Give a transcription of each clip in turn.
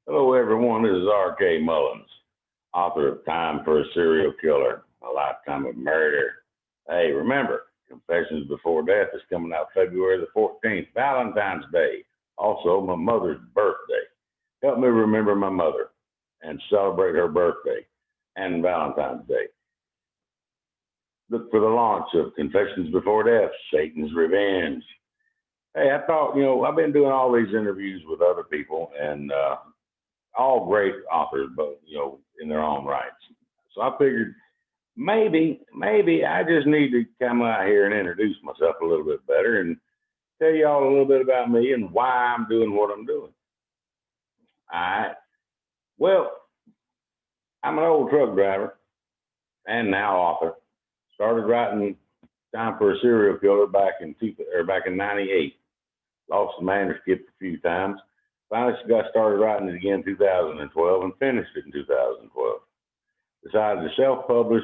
Hello, everyone. This is R.K. Mullins, author of Time for a Serial Killer, A Lifetime of Murder. Hey, remember, Confessions Before Death is coming out February the 14th, Valentine's Day, also my mother's birthday. Help me remember my mother and celebrate her birthday and Valentine's Day. Look for the launch of Confessions Before Death, Satan's Revenge. Hey, I thought, I've been doing all these interviews with other people and all great authors, but, in their own rights. So I figured maybe I just need to come out here and introduce myself a little bit better and tell y'all a little bit about me and why I'm doing what I'm doing. All right. Well, I'm an old truck driver and now author. Started writing Time for a Serial Killer back in '98. Lost the manuscript a few times. Finally got started writing it again in 2012 and finished it in 2012. Decided to self-publish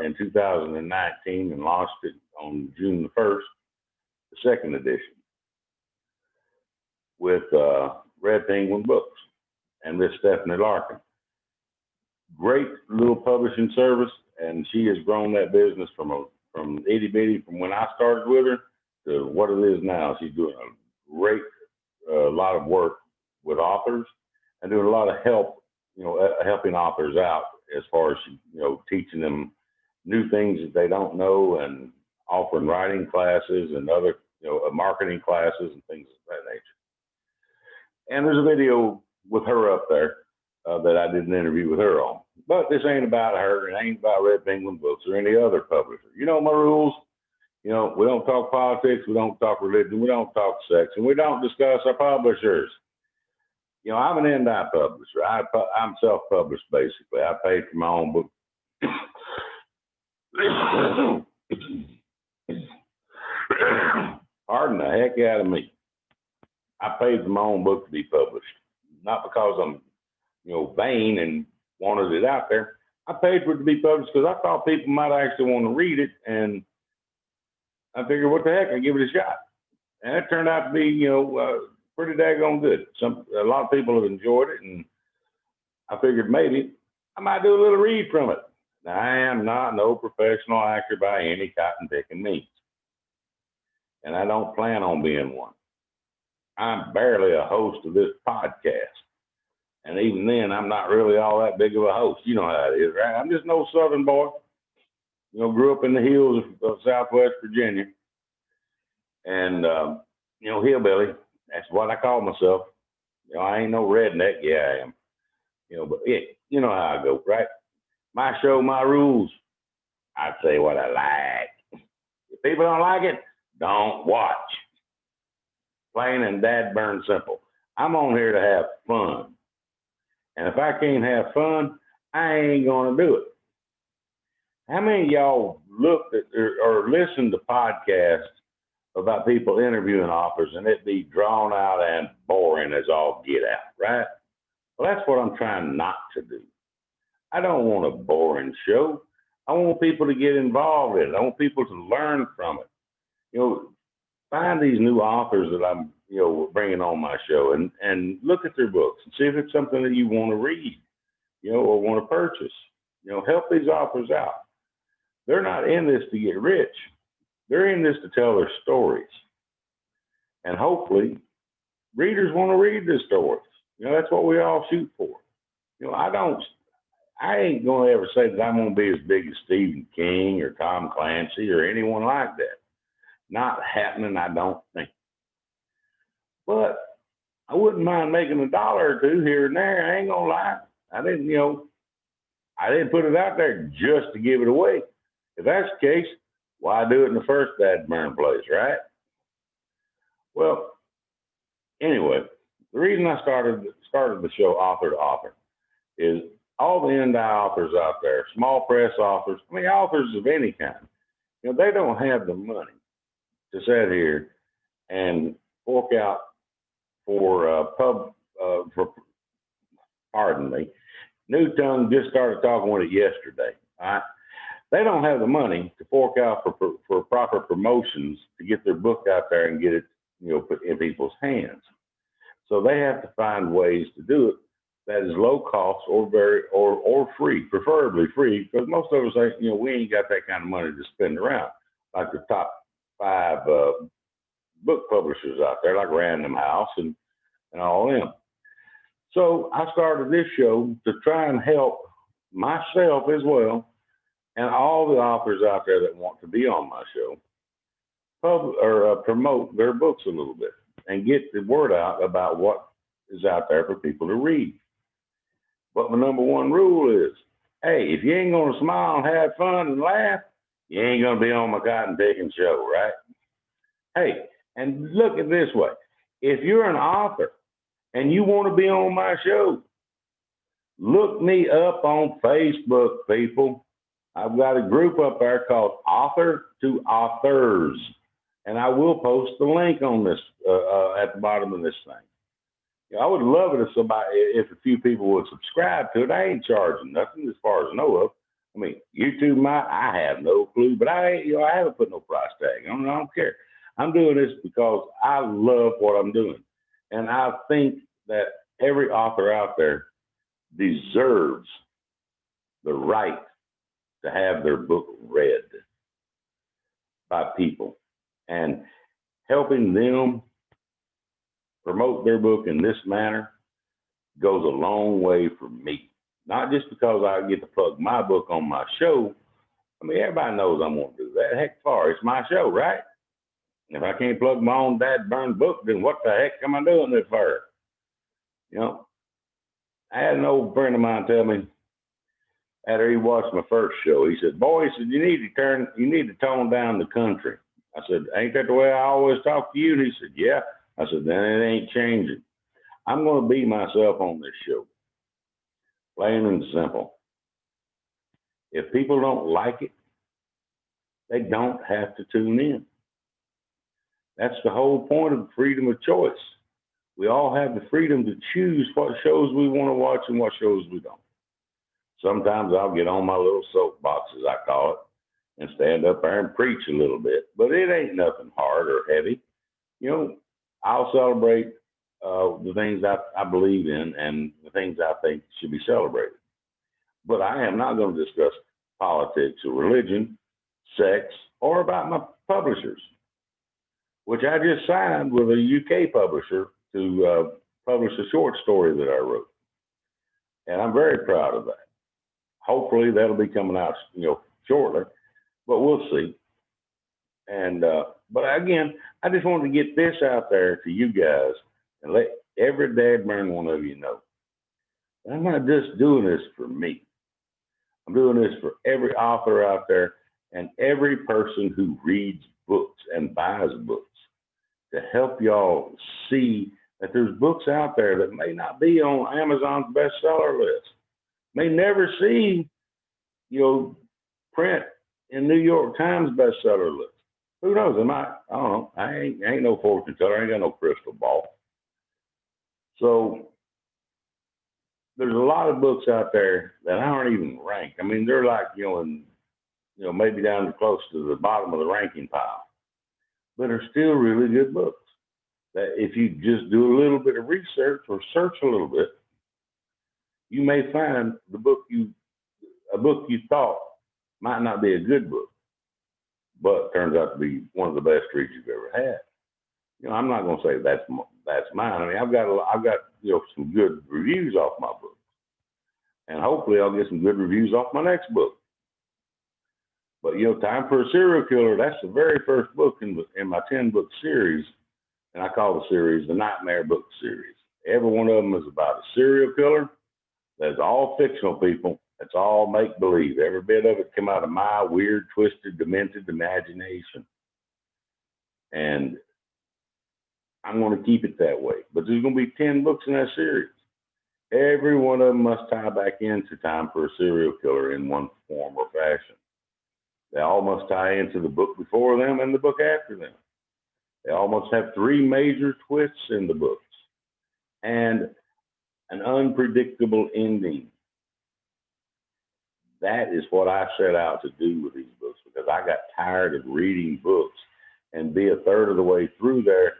in 2019 and launched it on June the 1st, the second edition, with Red Penguin Books and Miss Stephanie Larkin. Great little publishing service, and she has grown that business from itty bitty from when I started with her to what it is now. She's doing a great lot of work with authors and doing a lot of help, helping authors out as far as, teaching them new things that they don't know and offering writing classes and other, marketing classes and things of that nature. And there's a video with her up there that I did an interview with her on. But this ain't about her. It ain't about Red Penguin Books or any other publisher. You know my rules. We don't talk politics. We don't talk religion. We don't talk sex. And we don't discuss our publishers. I'm an indie publisher. I'm self-published, basically. I paid for my own book. Pardon the heck out of me. I paid for my own book to be published. Not because I'm, vain and wanted it out there. I paid for it to be published because I thought people might actually want to read it, and I figured, what the heck, I'd give it a shot. And it turned out to be, pretty daggone good. A lot of people have enjoyed it, and I figured maybe I might do a little read from it. Now, I am not no professional actor by any cotton picking means, and I don't plan on being one. I'm barely a host of this podcast. And even then, I'm not really all that big of a host. You know how it is, right? I'm just no Southern boy. Grew up in the hills of Southwest Virginia. And, hillbilly. That's what I call myself. I ain't no redneck. Yeah, I am. But you know how I go, right? My show, my rules. I say what I like. If people don't like it, don't watch. Plain and dad burn simple. I'm on here to have fun. And if I can't have fun, I ain't going to do it. How many of y'all looked at or listened to podcasts about people interviewing authors and it be drawn out and boring as all get out, right? Well, that's what I'm trying not to do. I don't want a boring show. I want people to get involved in it. I want people to learn from it. Find these new authors that I'm, bringing on my show and look at their books and see if it's something that you want to read, or want to purchase. Help these authors out. They're not in this to get rich. They're in this to tell their stories. And hopefully, readers want to read their stories. That's what we all shoot for. I ain't going to ever say that I'm going to be as big as Stephen King or Tom Clancy or anyone like that. Not happening, I don't think. But I wouldn't mind making $1 or $2 here and there. I ain't going to lie. I didn't put it out there just to give it away. If that's the case, why do it in the first bad burn place, right? Well, anyway, the reason I started the show Author to Author is all the indie authors out there, small press authors, authors of any kind, they don't have the money to sit here and fork out for pardon me, New Tongue just started talking with it yesterday. All right? They don't have the money to fork out for proper promotions to get their book out there and get it, put in people's hands. So they have to find ways to do it that is low cost or or free, preferably free, because most of us ain't, we ain't got that kind of money to spend around. Like the top five book publishers out there, like Random House and all them. So I started this show to try and help myself as well, and all the authors out there that want to be on my show promote their books a little bit and get the word out about what is out there for people to read. But my number one rule is, hey, if you ain't gonna smile and have fun and laugh, you ain't gonna be on my cotton picking show, right? Hey, and look at it this way: if you're an author and you want to be on my show, look me up on Facebook, people. I've got a group up there called Author to Authors, and I will post the link on this at the bottom of this thing. I would love it if a few people would subscribe to it. I ain't charging nothing as far as I know of. I mean, YouTube might. I have no clue, but I haven't put no price tag. I don't care. I'm doing this because I love what I'm doing, and I think that every author out there deserves the right to have their book read by people, and helping them promote their book in this manner goes a long way for me. Not just because I get to plug my book on my show. I mean, everybody knows I'm going to do that. Heck far, it's my show, right? If I can't plug my own dad burned book, then what the heck am I doing it for? I had an old friend of mine tell me after he watched my first show, he said, "Boy," he said, you need to tone down the country." I said, "Ain't that the way I always talk to you?" And he said, "Yeah." I said, "Then it ain't changing. I'm going to be myself on this show. Plain and simple. If people don't like it, they don't have to tune in. That's the whole point of freedom of choice. We all have the freedom to choose what shows we want to watch and what shows we don't. Sometimes I'll get on my little soapbox, as I call it, and stand up there and preach a little bit, but it ain't nothing hard or heavy. I'll celebrate the things I believe in and the things I think should be celebrated. But I am not going to discuss politics or religion, sex, or about my publishers, which I just signed with a UK publisher to publish a short story that I wrote. And I'm very proud of that. Hopefully that'll be coming out, shortly, but we'll see. And but again, I just wanted to get this out there to you guys and let every dadburn one of you know. I'm not just doing this for me. I'm doing this for every author out there and every person who reads books and buys books, to help y'all see that there's books out there that may not be on Amazon's bestseller list, may never see, print in New York Times bestseller list. Who knows? I don't know. I ain't no fortune teller. I ain't got no crystal ball. So there's a lot of books out there that aren't even ranked. I mean, they're like, maybe down close to the bottom of the ranking pile, but are still really good books. That if you just do a little bit of research or search a little bit, you may find a book you thought might not be a good book, but turns out to be one of the best reads you've ever had. I'm not going to say that's mine. I mean, I've got some good reviews off my book, and hopefully I'll get some good reviews off my next book. But Time for a Serial Killer, that's the very first book in my 10-book series, and I call the series the Nightmare Book Series. Every one of them is about a serial killer. That's all fictional, people. It's all make-believe. Every bit of it came out of my weird, twisted, demented imagination. And I'm going to keep it that way. But there's going to be 10 books in that series. Every one of them must tie back into Time for a Serial Killer in one form or fashion. They all must tie into the book before them and the book after them. They all must have 3 major twists in the books and an unpredictable ending. That is what I set out to do with these books, because I got tired of reading books and be a third of the way through there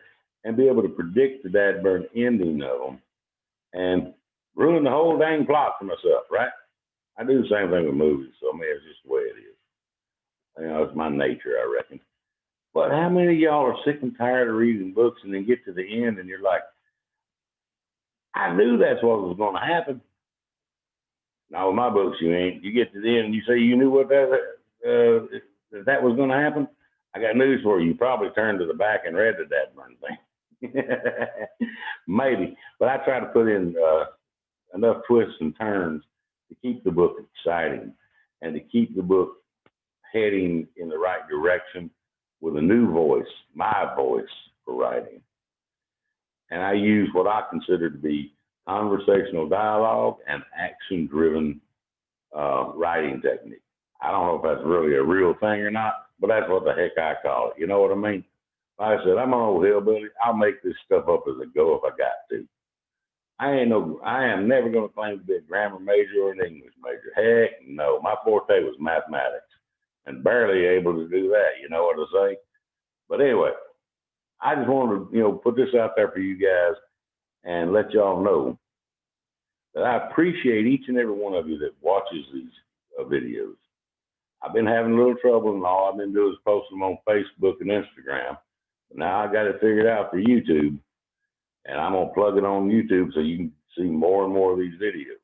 and be able to predict the dadburn ending of them and ruin the whole dang plot for myself, right? I do the same thing with movies, so I mean, it's just the way it is. You know, it's my nature, I reckon. But how many of y'all are sick and tired of reading books and then get to the end and you're like, I knew that's what was going to happen. Now with my books, you ain't. You get to the end and you say you knew what that was going to happen. I got news for you. You probably turned to the back and read the dadburn thing. Maybe, but I try to put in enough twists and turns to keep the book exciting and to keep the book heading in the right direction with a new voice, my voice for writing. And I use what I consider to be conversational dialogue and action-driven writing technique. I don't know if that's really a real thing or not, but that's what the heck I call it. You know what I mean? Like I said, I'm an old hillbilly. I'll make this stuff up as I go if I got to. I am never going to claim to be a grammar major or an English major. Heck no. My forte was mathematics and barely able to do that. You know what I say? But anyway, I just wanted to, put this out there for you guys and let y'all know that I appreciate each and every one of you that watches these videos. I've been having a little trouble, and all I've been doing is posting them on Facebook and Instagram. But now I got it figured out for YouTube, and I'm gonna plug it on YouTube so you can see more and more of these videos.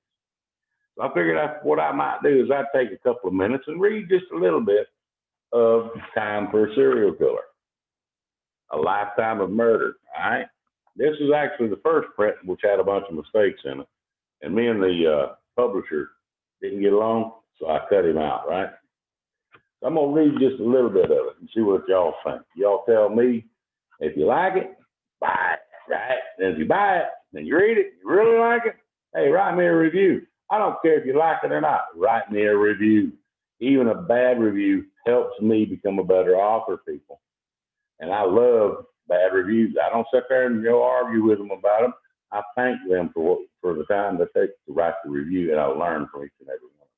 So I figured what I might do is I'd take a couple of minutes and read just a little bit of Time for a Serial Killer, A Lifetime of Murder. All right. This is actually the first print, which had a bunch of mistakes in it. And me and the publisher didn't get along, so I cut him out, right? So I'm going to read just a little bit of it and see what y'all think. Y'all tell me if you like it, buy it, right? And if you buy it and you read it, you really like it, hey, write me a review. I don't care if you like it or not. Write me a review. Even a bad review helps me become a better author, people. And I love bad reviews. I don't sit there and argue with them about them. I thank them for the time they take to write the review, and I learn from each and every one.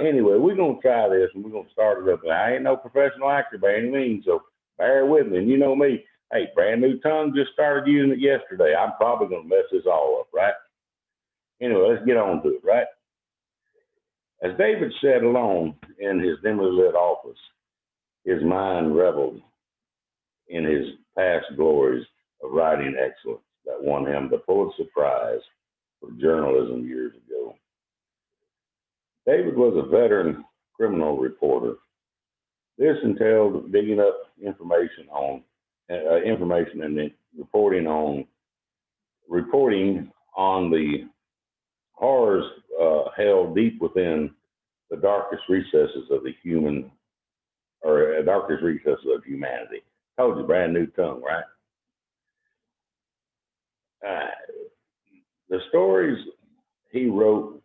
Anyway, we're going to try this, and we're going to start it up. I ain't no professional actor by any means, so bear with me. And you know me, hey, brand new tongue, just started using it yesterday. I'm probably going to mess this all up, right? Anyway, let's get on to it, right? As David sat alone in his dimly lit office, his mind reveled in his past glories of writing excellence that won him the Pulitzer Prize for journalism years ago. David was a veteran criminal reporter. This entailed digging up information and then reporting on the horrors held deep within the darkest recesses of humanity. Told you, brand new tongue, right? The stories he wrote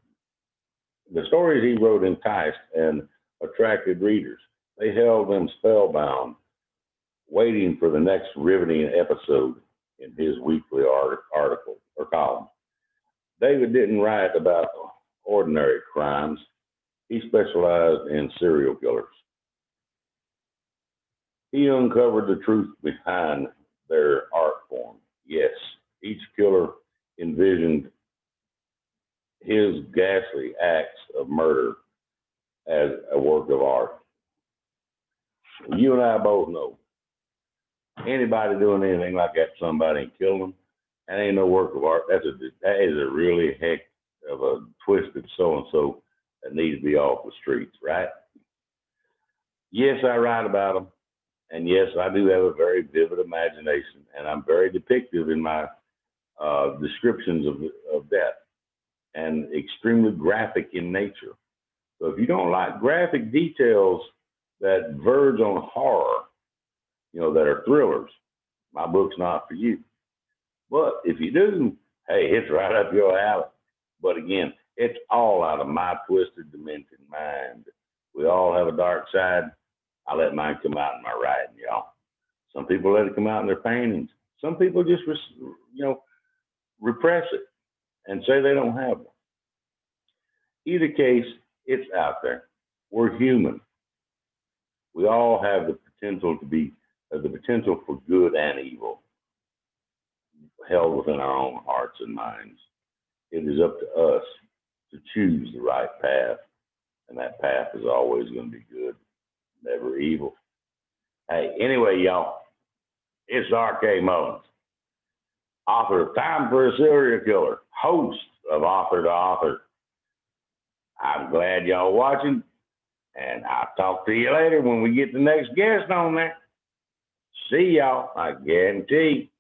enticed and attracted readers. They held them spellbound, waiting for the next riveting episode in his weekly article or column. David didn't write about ordinary crimes. He specialized in serial killers. He uncovered the truth behind their art form. Yes, each killer envisioned his ghastly acts of murder as a work of art. You and I both know anybody doing anything like that to somebody and killing them, that ain't no work of art. That is a really heck of a twisted so-and-so that needs to be off the streets, right? Yes, I write about them. And yes, I do have a very vivid imagination, and I'm very depictive in my descriptions of death and extremely graphic in nature. So if you don't like graphic details that verge on horror, that are thrillers, my book's not for you. But if you do, hey, it's right up your alley. But again, it's all out of my twisted, demented mind. We all have a dark side. I let mine come out in my writing, y'all. Some people let it come out in their paintings. Some people just, repress it and say they don't have one. Either case, it's out there. We're human. We all have the potential for good and evil. held within our own hearts and minds. It is up to us to choose the right path, and that path is always going to be good, never evil. Hey, anyway, y'all, it's R.K. Mullins, author of Time for a Serial Killer, host of Author to Author. I'm glad y'all watching, and I'll talk to you later when we get the next guest on there. See y'all, I guarantee.